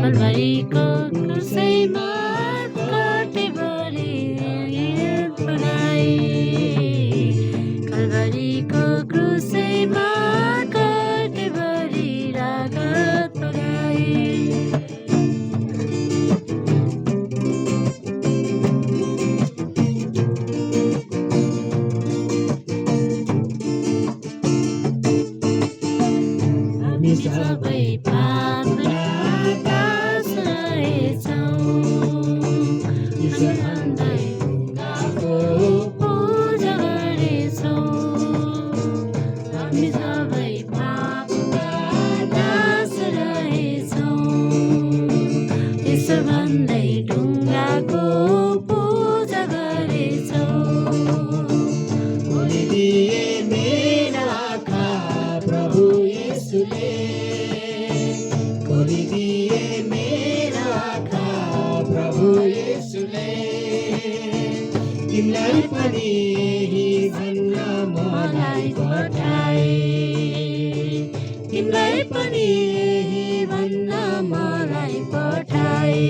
कल्भरीको क्रुसैमा काटेभरि पढाइ कल्भरीको क्रुसैमा काटेभरि रगत पढाइ हामी सबै पापमा दास रहेछौँ ईश्वरलाई ढुङ्गाको पूजा गरेछौँ हामी सबै पापमा दास रहेछौँ ईश्वरलाई ढुङ्गाको पूजा गरेछौँ खोलिदिए मेरा आँखा प्रभु येशूले खोलिदिए मेरा आँखा प्रभु येशूले तिमीलाई पनि यही भन्न मलाई पठाए तिमीलाई पनि यही भन्न मलाई पठाए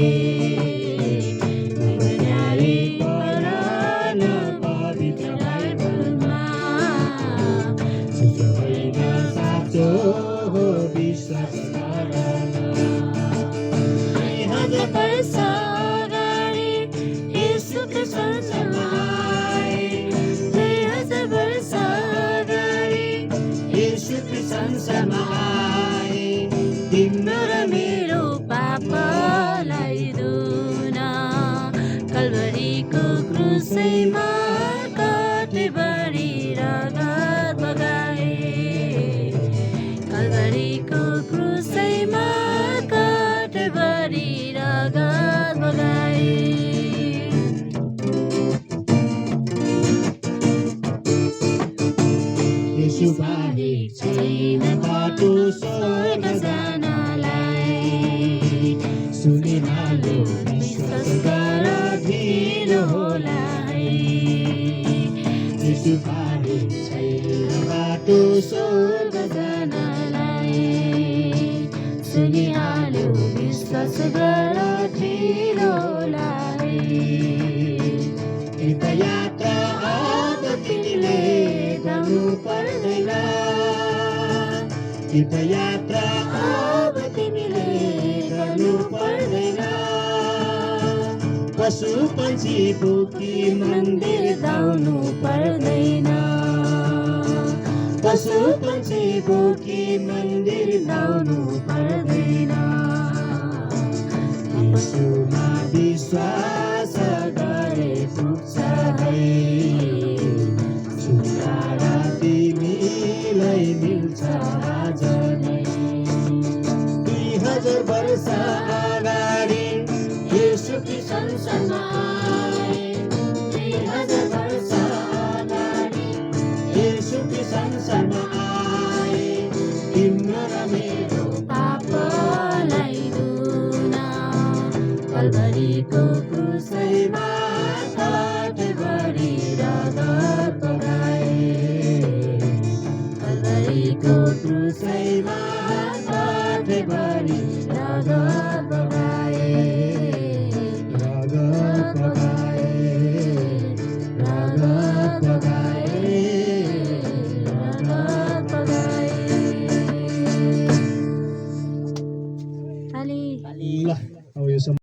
न्यायी परान पवित्र बाइबलमा होइन साँचो हो विश्वास गर हजार वर्ष अगाडि येशूको संसारमा आए 2000 वर्ष अगाडि येशूको संसारमा आए तिम्रो र मेरो पापलाई धुन कल्भरीको क्रुसैमा काटेभरि रगत बगाए कल्भरीको क्रुसैमा काटेभरि रगत बगाए येशू बाहेक छैन बाटो स्वर्ग जानलाई सुनिहाल्यो विश्वास गर ढिलो होला है येशू बाहेक छैन बाटो स्वर्ग जानलाई सुनिहाल्यो विश्वास गर ढिलो होला तीर्थयात्रा अब तिमीले गर्नु पर्दैन तीर्थयात्रा अब तिमीले गर्नु पर्दैन पशु पंक्षी बोकी मन्दिर धाउनु पर्दैन पशु पंक्षी बोकी मन्दिर धाउनु पर्दैन यीशुमा विश्वास गरे पुग्छ है छुटकारा तिमीलाई मिल्छ आज नै 2000 वर्ष अगाडि येशूको संसारमा आए 2000 वर्ष अगाडि येशूको संसारमा आए तिम्रो र मेरो पापलाई धुन कल्भरीको क्रुसैमा काटेभरि रगत बगाए कल्भरीको क्रुसैमा काटेभरि रगत बगाए रगत बगाए रगत बगाए रगत बगाए खाली ल अब यो